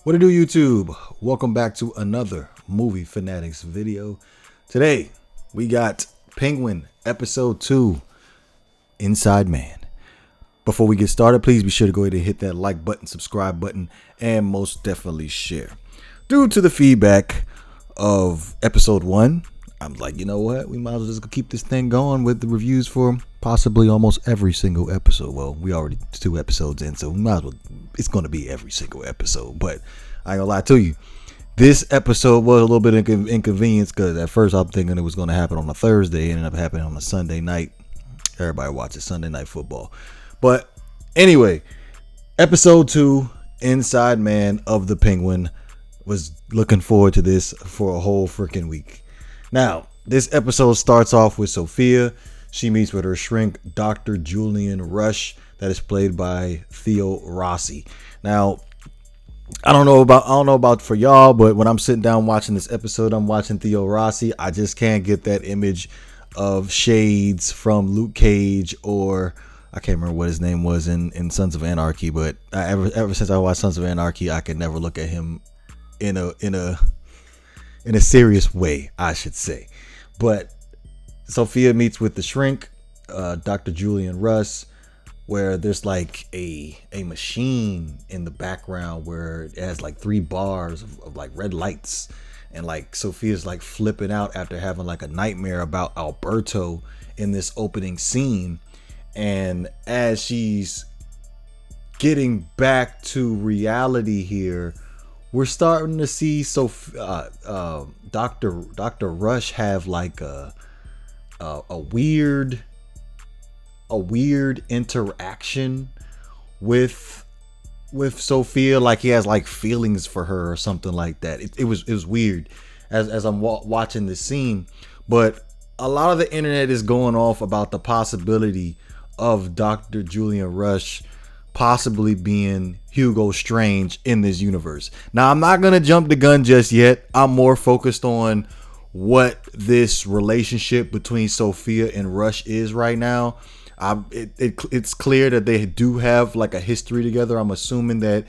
What it do, YouTube? Welcome back to another Movie Fanatics video. Today, we got Penguin Episode 2, Inside Man. Before we get started, please be sure to go ahead and hit that like button, subscribe button, and most definitely share. Due to the feedback of Episode 1, I'm like, you know what? We might as well just keep this thing going with the reviews for possibly almost every single episode. Well, we already 2 episodes in, so we might as well. It's going to be every single episode. But I ain't gonna lie to you. This episode was a little bit inconvenience because at first I'm thinking it was going to happen on a Thursday. It ended up happening on a Sunday night. Everybody watches Sunday Night Football. But anyway, Episode 2, Inside Man of the Penguin. Was looking forward to this for a whole freaking week. Now, this episode starts off with Sophia. She meets with her shrink, Dr. Julian Rush, that is played by Theo Rossi. Now, I don't know about for y'all, but when I'm sitting down watching this episode, I'm watching Theo Rossi. I just can't get that image of Shades from Luke Cage, or I can't remember what his name was in Sons of Anarchy. But ever since I watched Sons of Anarchy, I could never look at him in a serious way, I should say. But Sophia meets with the shrink, Dr. Julian Russ, where there's like a machine in the background where it has like 3 bars of like red lights, and like Sophia's like flipping out after having like a nightmare about Alberto in this opening scene. And as she's getting back to reality here, we're starting to see Dr. Rush have like a weird interaction with Sophia, like he has like feelings for her or something like that. It was weird as I'm watching this scene. But a lot of the internet is going off about the possibility of Dr. Julian Rush possibly being Hugo Strange in this universe. Now, I'm not gonna jump the gun just yet. I'm more focused on what this relationship between Sophia and Rush is right now. It's clear that they do have like a history together. I'm assuming that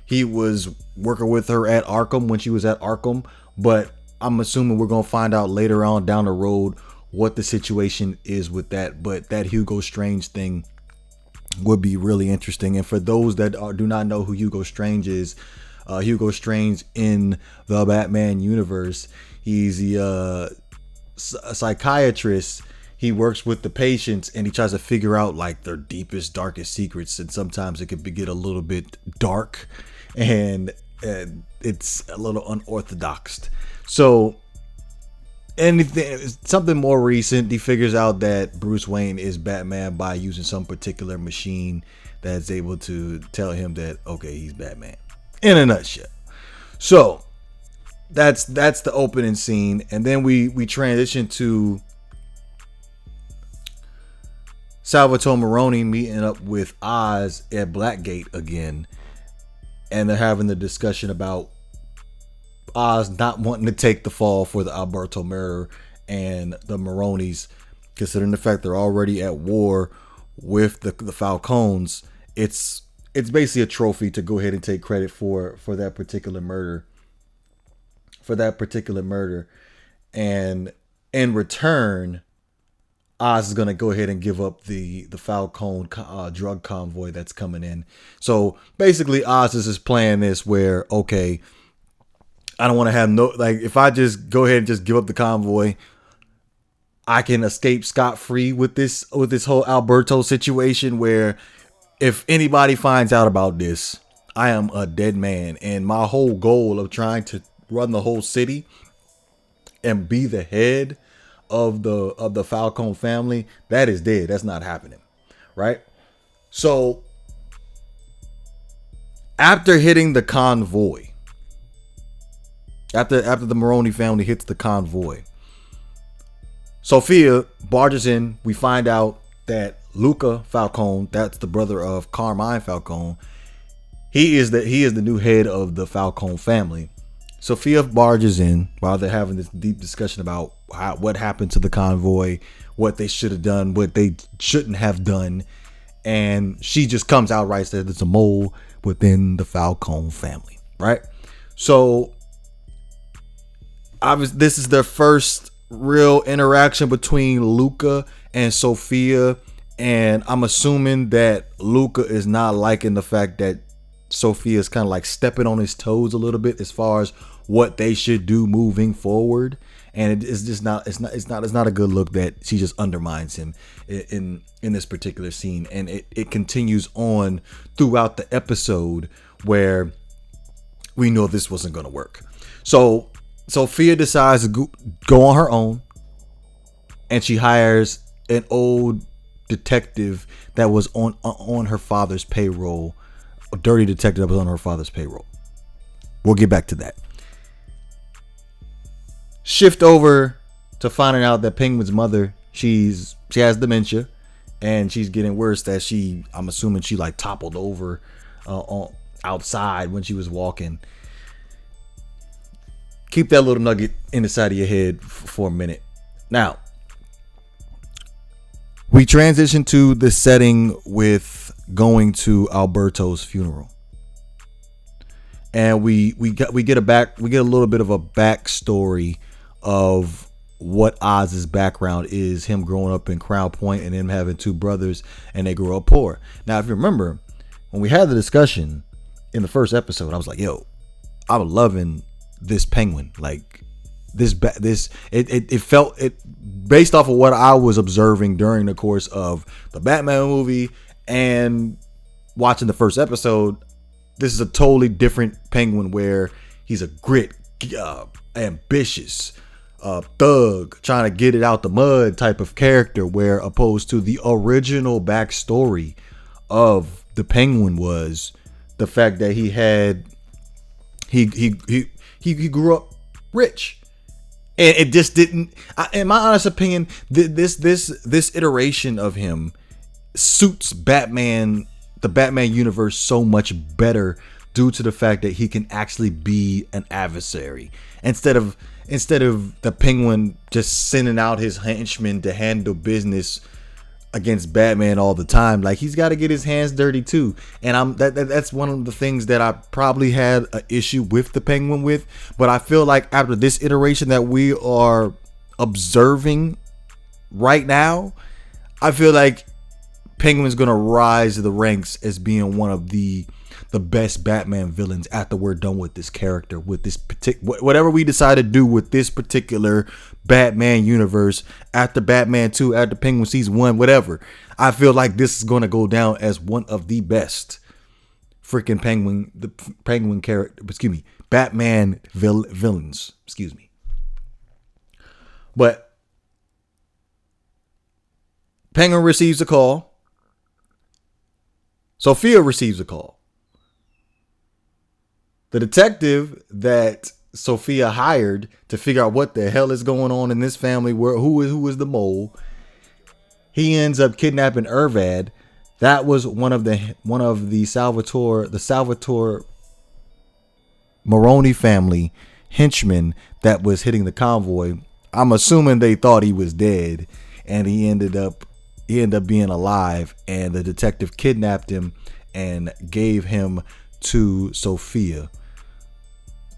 he was working with her at Arkham when she was at Arkham, but I'm assuming we're gonna find out later on down the road what the situation is with that. But that Hugo Strange thing would be really interesting. And for those that do not know who Hugo Strange is, Hugo Strange in the Batman universe, he's a psychiatrist. He works with the patients and he tries to figure out like their deepest, darkest secrets. And sometimes it could get a little bit dark and it's a little unorthodox. So something more recent, he figures out that Bruce Wayne is Batman by using some particular machine that's able to tell him that, okay, he's Batman in a nutshell. So that's the opening scene. And then we transition to Salvatore Maroni meeting up with Oz at Blackgate again. And they're having the discussion about Oz not wanting to take the fall for the Alberto murder, and the Maronis, considering the fact they're already at war with the Falcones, it's basically a trophy to go ahead and take credit for that particular murder. And in return, Oz is gonna go ahead and give up the Falcone drug convoy that's coming in. So basically, Oz is just playing this where, okay, I don't want to have if I just go ahead and just give up the convoy, I can escape scot-free with this whole Alberto situation, where if anybody finds out about this, I am a dead man. And my whole goal of trying to run the whole city and be the head of the Falcone family, that is dead. That's not happening. Right? So after hitting the convoy, After the Maroni family hits the convoy, Sophia barges in. We find out that Luca Falcone, that's the brother of Carmine Falcone, he is the new head of the Falcone family. Sophia barges in while they're having this deep discussion about what happened to the convoy, what they should have done, what they shouldn't have done, and she just comes out right, says it's a mole within the Falcone family. right? So this is their first real interaction between Luca and Sophia, and I'm assuming that Luca is not liking the fact that Sophia is kind of like stepping on his toes a little bit as far as what they should do moving forward. And it's just not a good look that she just undermines him in this particular scene. And it continues on throughout the episode where we know this wasn't going to work. So Sophia decides to go on her own, and she hires an old detective that was on her father's payroll, a dirty detective that was on her father's payroll. We'll get back to that. Shift over to finding out that Penguin's mother, she has dementia, and she's getting worse. That I'm assuming she like toppled over outside when she was walking. Keep that little nugget in the side of your head for a minute. Now, we transition to the setting with going to Alberto's funeral, and we get a little bit of a backstory of what Oz's background is. Him growing up in Crown Point and him having two brothers, and they grew up poor. Now, if you remember, when we had the discussion in the first episode, I was like, "Yo, I'm loving this Penguin." Like it felt based off of what I was observing during the course of the Batman movie and watching the first episode. This is a totally different Penguin, where he's a grit, ambitious, thug, trying to get it out the mud type of character, where opposed to the original backstory of the Penguin was the fact that he grew up rich. And it just didn't, in my honest opinion, this iteration of him suits Batman, the Batman universe, so much better due to the fact that he can actually be an adversary instead of the Penguin just sending out his henchmen to handle business against Batman all the time. Like, he's got to get his hands dirty too. And that's one of the things that I probably had an issue with the Penguin with. But I feel like after this iteration that we are observing right now, I feel like Penguin's gonna rise to the ranks as being one of the best Batman villains after we're done with this character, with this whatever we decide to do with this particular Batman universe after Batman 2, after Penguin season 1, whatever. I feel like this is going to go down as one of the best freaking Penguin character, Batman villains, But Penguin receives a call. Sophia receives a call. The detective that Sophia hired to figure out what the hell is going on in this family, who is the mole, he ends up kidnapping Irvad. That was one of the Salvatore Maroni family henchmen that was hitting the convoy. I'm assuming they thought he was dead, and he ended up being alive, and the detective kidnapped him and gave him to Sophia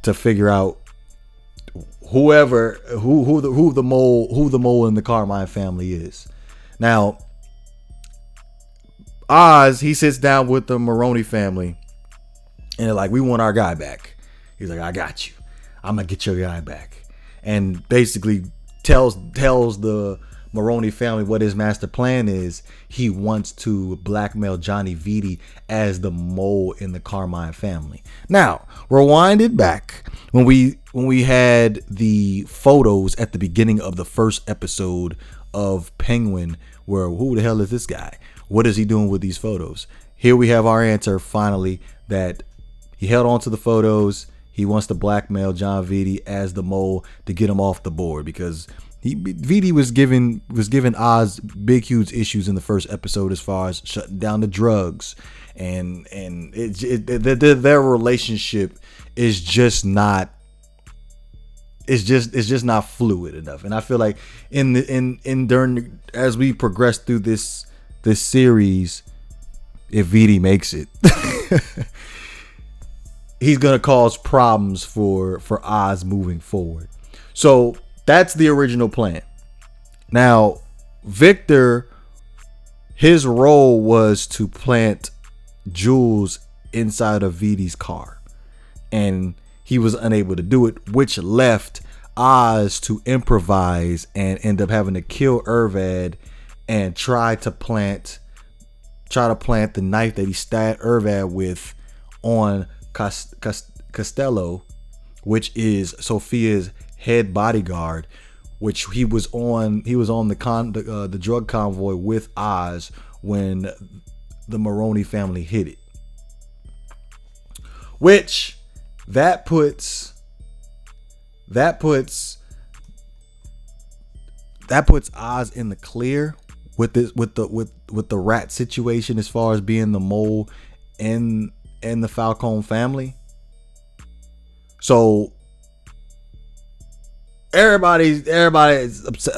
to figure out who the mole in the Carmine family is. Now, Oz, he sits down with the Maroni family, and they're like, "We want our guy back." He's like, "I got you. I'm gonna get your guy back," and basically tells the Maroni family what his master plan is. He wants to blackmail Johnny Vitti as the mole in the Carmine family. Now, rewind it back when we had the photos at the beginning of the first episode of Penguin, where who the hell is this guy? What is he doing with these photos? Here we have our answer finally, that he held on to the photos. He wants to blackmail John Vitti as the mole to get him off the board, because Vitti was giving Oz big huge issues in the first episode as far as shutting down the drugs, and their relationship is just not not fluid enough. And I feel like as we progress through this series, if Vitti makes it, he's gonna cause problems for Oz moving forward. So that's the original plan. Now, Victor, his role was to plant Jules inside of Vidi's car, and he was unable to do it, which left Oz to improvise and end up having to kill Ervad and try to plant the knife that he stabbed Ervad with on Costello, which is Sophia's head bodyguard, which he was on the drug convoy with Oz when the Maroni family hit it. Which that puts Oz in the clear with the rat situation as far as being the mole in the Falcone family. So everybody's upset.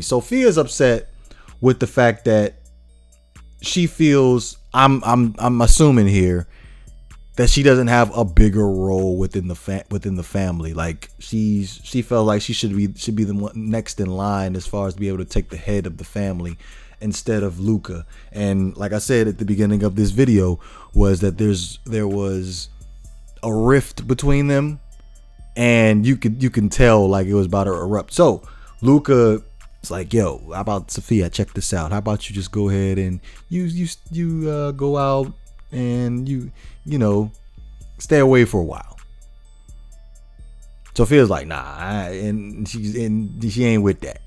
Sophia's upset with the fact that she feels, I'm assuming here, that she doesn't have a bigger role within the family. Like she felt like she should be the one next in line as far as be able to take the head of the family instead of Luca. And like I said at the beginning of this video, was that there was a rift between them, and you can tell like it was about to erupt. So Luca is like, yo, how about Sophia? Check this out. How about you just go ahead and you go out and you stay away for a while. Sophia's like, nah, and she ain't with that.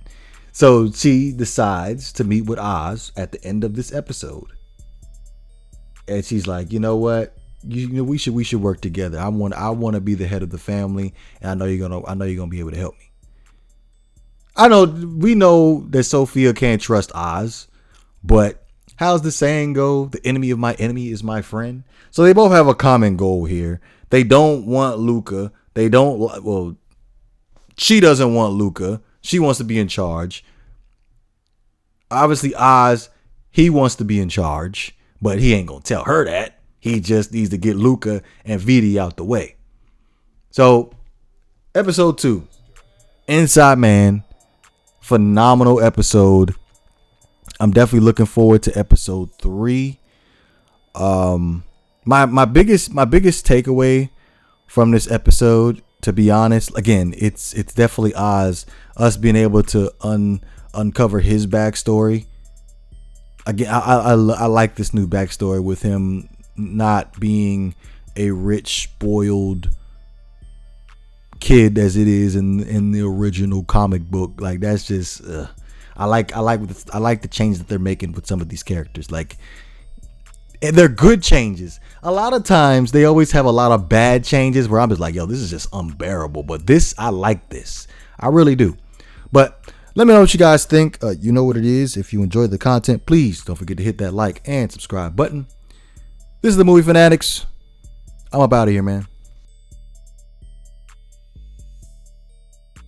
So she decides to meet with Oz at the end of this episode, and she's like, you know what, we should work together. I want to be the head of the family, and I know you're gonna be able to help me. We know that Sophia can't trust Oz, but how's the saying go? The enemy of my enemy is my friend. So they both have a common goal here. They don't want Luca. She doesn't want Luca. She wants to be in charge. Obviously, Oz, he wants to be in charge, but he ain't gonna tell her that. He just needs to get Luca and Vidi out the way. So, episode 2, Inside Man, phenomenal episode. I'm definitely looking forward to episode 3. My biggest takeaway from this episode, to be honest, again, it's definitely us being able to uncover his backstory. Again, I like this new backstory with him not being a rich, spoiled kid as it is in the original comic book. Like, that's just I like the changes that they're making with some of these characters. Like, and they're good changes. A lot of times they always have a lot of bad changes where I'm just like, yo, this is just unbearable. But this, I like this. I really do. But let me know what you guys think. You know what it is. If you enjoyed the content, please don't forget to hit that like and subscribe button. This is the Movie Fanatics. I'm up out of here, man.